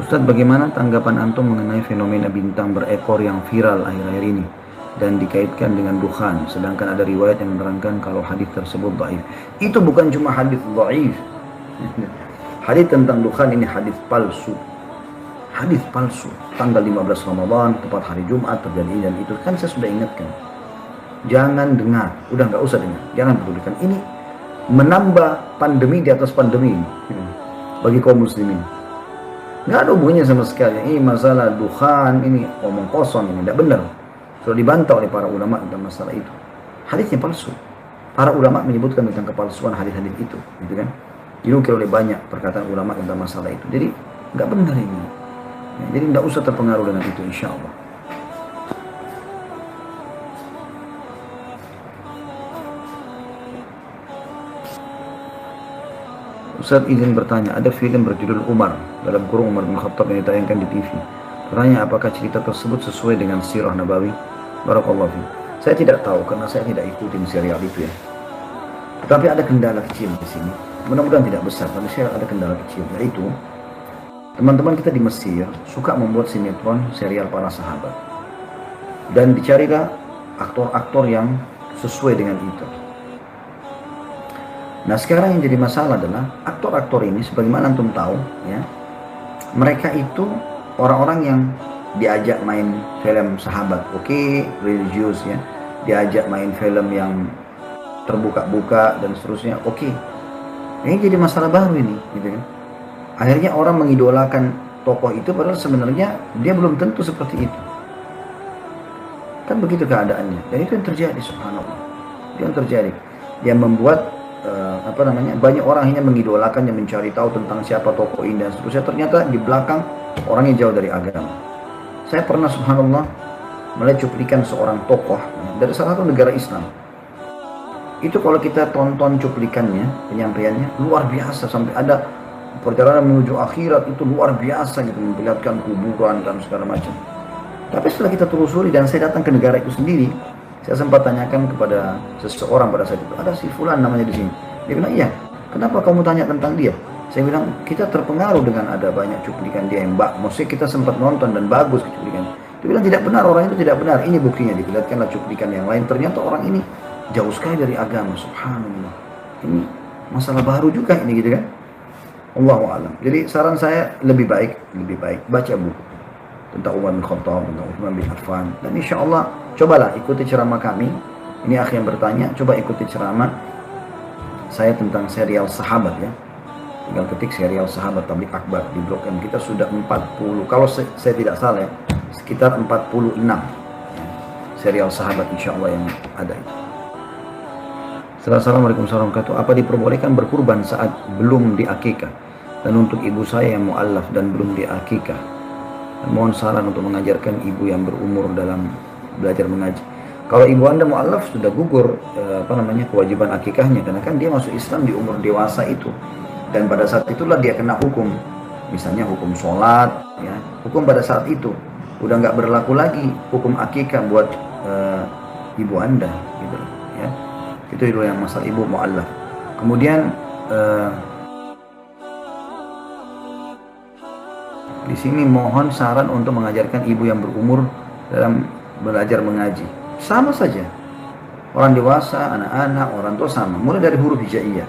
Ustadz, bagaimana tanggapan antum mengenai fenomena bintang berekor yang viral akhir-akhir ini dan dikaitkan dengan dukhan, sedangkan ada riwayat yang menerangkan kalau hadis tersebut dhaif? Itu bukan cuma hadis dhaif. Hadis tentang dukhan ini hadis palsu. Hadis palsu. Tanggal 15 Ramadan, tepat hari Jumat terjadi ini dan itu. Kan saya sudah ingatkan. Jangan dengar. Udah nggak usah dengar. Jangan pedulikan. Ini menambah pandemi di atas pandemi ini. Bagi kaum muslimin. Nggak ada hubungannya sama sekali. Ini masalah dukhan, ini omong kosong, ini tidak benar. Sudah dibantah oleh para ulama tentang masalah itu. Hadisnya palsu. Para ulama menyebutkan tentang kepalsuan hadis-hadis itu, gitu kan? Dinukil oleh banyak perkataan ulama tentang masalah itu. Jadi nggak benar ini. Ya, jadi nggak usah terpengaruh dengan itu, insya Allah. Ustadz izin bertanya, ada film berjudul Umar, dalam kurung Umar bin Khattab yang ditayangkan di TV. Pertanyaan, apakah cerita tersebut sesuai dengan sirah Nabawi? Barakallahu fiik. Saya tidak tahu karena saya tidak ikutin serial itu ya. Tetapi ada kendala kecil di sini. Mudah-mudahan tidak besar, tapi saya ada kendala kecil, yaitu teman-teman kita di Mesir suka membuat sinetron serial para sahabat. Dan dicarilah aktor-aktor yang sesuai dengan itu. Nah sekarang yang jadi masalah adalah aktor-aktor ini, sebagaimana antum tahu ya, mereka itu orang-orang yang diajak main film sahabat, oke, religius ya, diajak main film yang terbuka-buka dan seterusnya, oke. Ini jadi masalah baru ini, gitu kan? Akhirnya orang mengidolakan tokoh itu padahal sebenarnya dia belum tentu seperti itu. Kan begitu keadaannya, dan itu yang terjadi, subhanallah. Itu yang terjadi, yang membuat banyak orang hanya mengidolakan, yang mencari tahu tentang siapa tokoh ini dan seterusnya. Ternyata di belakang orangnya jauh dari agama. Saya pernah, subhanallah, melihat cuplikan seorang tokoh dari salah satu negara Islam. Itu kalau kita tonton cuplikannya, penyampaiannya luar biasa, sampai ada perjalanan menuju akhirat itu luar biasa gitu, memperlihatkan kuburan dan segala macam. Tapi setelah kita telusuri dan saya datang ke negara itu sendiri, saya sempat tanyakan kepada seseorang pada saat itu, ada si fulan namanya di sini. Dia bilang, iya, kenapa kamu tanya tentang dia? Saya bilang, kita terpengaruh dengan ada banyak cuplikan dia yang maksudnya kita sempat nonton dan bagus cuplikannya. Dia bilang, tidak benar, orang itu tidak benar. Ini buktinya, diperlihatkanlah cuplikan yang lain. Ternyata orang ini jauh sekali dari agama, subhanallah. Ini masalah baru juga ini, gitu kan? Allahu a'lam. Jadi saran saya lebih baik baca buku tentang Umar bin Khattab, tentang Utsman bin Affan, dan insya Allah cobalah ikuti ceramah kami. Ini akhi yang bertanya, coba ikuti ceramah saya tentang serial sahabat ya. Tinggal ketik serial sahabat Tabligh Akbar di Blog M. Kita sudah 40, kalau saya tidak salah ya, sekitar 46 serial sahabat insya Allah yang ada itu. Assalamualaikum warahmatullahi wabarakatuh. Apa diperbolehkan berkurban saat belum diakikah? Dan untuk ibu saya yang mu'allaf dan belum diakikah, mohon saran untuk mengajarkan ibu yang berumur dalam belajar mengaji. Kalau ibu anda mu'allaf sudah gugur kewajiban akikahnya, karena kan dia masuk Islam di umur dewasa itu, dan pada saat itulah dia kena hukum, misalnya hukum sholat ya, hukum pada saat itu udah nggak berlaku lagi hukum akikah buat ibu anda gitu ya. Itu dulu yang masalah ibu mu'allaf. Kemudian di sini mohon saran untuk mengajarkan ibu yang berumur dalam belajar mengaji. Sama saja, orang dewasa, anak-anak, orang tua sama. Mulai dari huruf hijaiyah.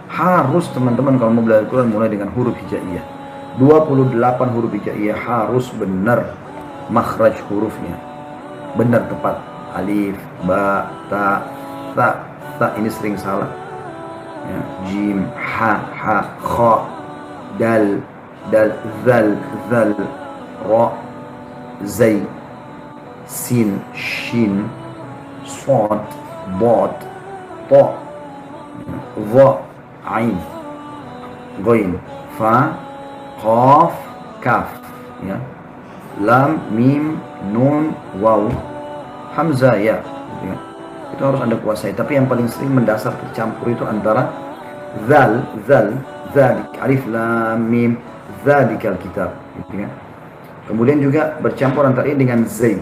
Harus teman-teman kalau mau belajar Quran mulai dengan huruf hijaiyah. 28 huruf hijaiyah harus benar makhraj hurufnya, benar tepat. Alif, ba, ta, ini sering salah ya. Jim, ha, kha, dal, zal, ra, zai, sin, shin, sod, bot, to, dha, ain, ghain, fa, qaf, kaf ya. Lam, mim, nun, waw, hamzah ya. Itu harus anda kuasai. Tapi yang paling sering mendasar tercampur itu antara zal, zalik, alif, lam, mim, zalikal kitab gitu kan. Kemudian juga bercampur antara ini dengan zai,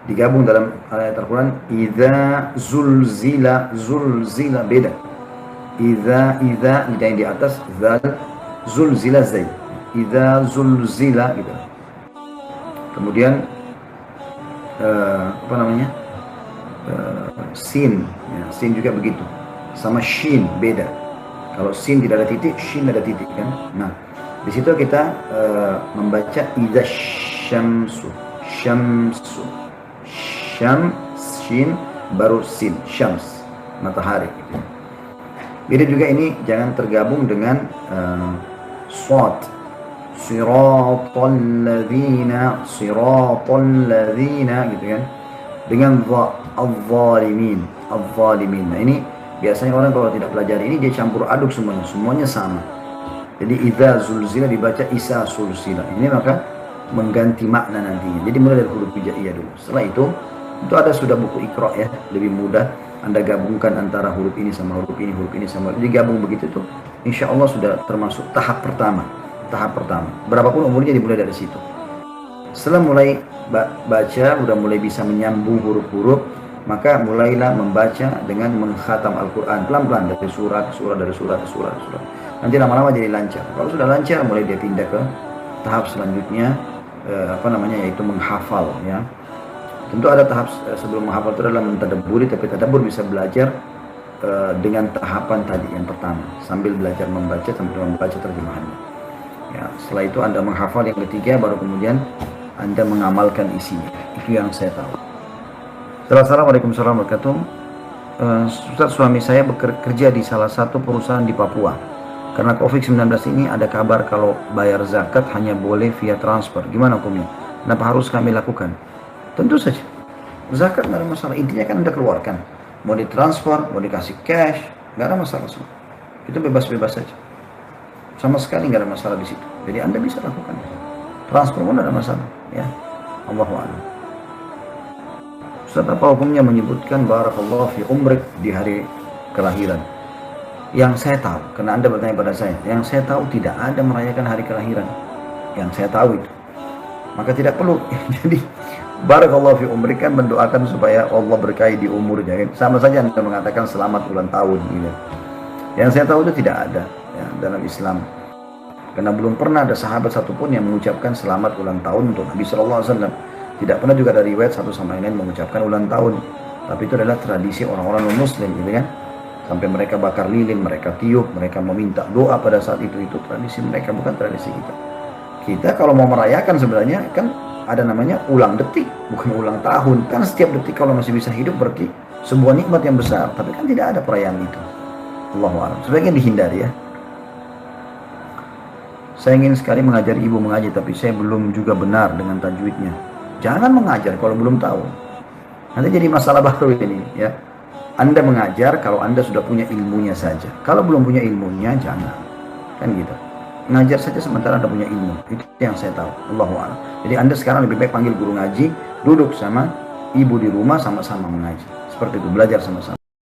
digabung dalam ayat Al-Quran. Idza zulzila, beda. Idza yang di atas, zal, zulzila, zai. idza zulzila gitu. Kemudian apa namanya? Sin, ya, sin juga begitu. Sama shin beda. Kalau sin tidak ada titik, shin ada titik kan. Nah, di situ kita membaca idza syamsu, syamsu, syam, shin, baru sin, syams, matahari. Gitu. Beda juga ini jangan tergabung dengan shad, siratal ladzina, gitu kan. Dengan al-zalimin, al-zalimin. Nah ini biasanya orang kalau tidak pelajari ini dia campur aduk semuanya sama. Jadi idza zulzila dibaca isa sulsila. Ini maka mengganti makna nantinya. Jadi mulai dari huruf hijaiyah dulu. Setelah itu ada sudah buku Iqra ya, lebih mudah. Anda gabungkan antara huruf ini sama huruf ini, huruf ini sama huruf ini. Digabung begitu tuh, insya Allah sudah termasuk tahap pertama. Tahap pertama. Berapapun umurnya dimulai dari situ. Setelah mulai baca, udah mulai bisa menyambung huruf-huruf, maka mulailah membaca dengan mengkhatam Al-Quran pelan-pelan dari surat ke surat, dari surat ke surat, surat. Nanti lama-lama jadi lancar. Kalau sudah lancar, mulai dia pindah ke tahap selanjutnya, yaitu menghafal ya. Tentu ada tahap sebelum menghafal itu adalah mentadabburi, tapi tadabbur bisa belajar dengan tahapan tadi yang pertama, sambil belajar membaca, sambil membaca terjemahannya. Ya, setelah itu Anda menghafal yang ketiga, baru kemudian Anda mengamalkan isinya. Itu yang saya tahu. Assalamualaikum warahmatullahi wabarakatuh. Ustaz, suami saya bekerja di salah satu perusahaan di Papua. Karena COVID-19 ini ada kabar kalau bayar zakat hanya boleh via transfer. Gimana hukumnya? Kenapa harus kami lakukan? Tentu saja. Zakat nggak ada masalah. Intinya kan Anda keluarkan. Mau ditransfer, mau dikasih cash, nggak ada masalah semua. Itu bebas-bebas saja. Sama sekali nggak ada masalah di situ. Jadi Anda bisa lakukan. Transfer pun ada masalah. Ya, Allahu a'lam. Ustaz, apa hukumnya menyebutkan barakallahu fi umrik di hari kelahiran? Yang saya tahu, karena Anda bertanya pada saya, yang saya tahu tidak ada merayakan hari kelahiran. Yang saya tahu itu. Maka tidak perlu. Jadi barakallahu fi umrik kan mendoakan supaya Allah berkahi di umurnya. Sama saja Anda mengatakan selamat ulang tahun gitu. Yang saya tahu itu tidak ada ya, dalam Islam. Karena belum pernah ada sahabat satupun yang mengucapkan selamat ulang tahun untuk Nabi SAW. Tidak pernah juga dari riwayat satu sama yang lain mengucapkan ulang tahun. Tapi itu adalah tradisi orang-orang non-muslim gitu kan. Sampai mereka bakar lilin, mereka tiup, mereka meminta doa pada saat itu tradisi mereka, bukan tradisi kita. Kita kalau mau merayakan sebenarnya kan ada namanya ulang detik, bukan ulang tahun. Kan setiap detik kalau masih bisa hidup berarti sebuah nikmat yang besar. Tapi kan tidak ada perayaan itu. Allahu a'lam. Sebaiknya dihindari ya. Saya ingin sekali mengajar ibu mengaji, tapi saya belum juga benar dengan tajwidnya. Jangan mengajar kalau belum tahu. Nanti jadi masalah baru ini ya. Anda mengajar kalau Anda sudah punya ilmunya saja. Kalau belum punya ilmunya, jangan. Kan gitu. Mengajar saja sementara Anda punya ilmu. Itu yang saya tahu. Allahu a'lam. Jadi Anda sekarang lebih baik panggil guru ngaji, duduk sama ibu di rumah sama-sama mengaji. Seperti itu, belajar sama-sama.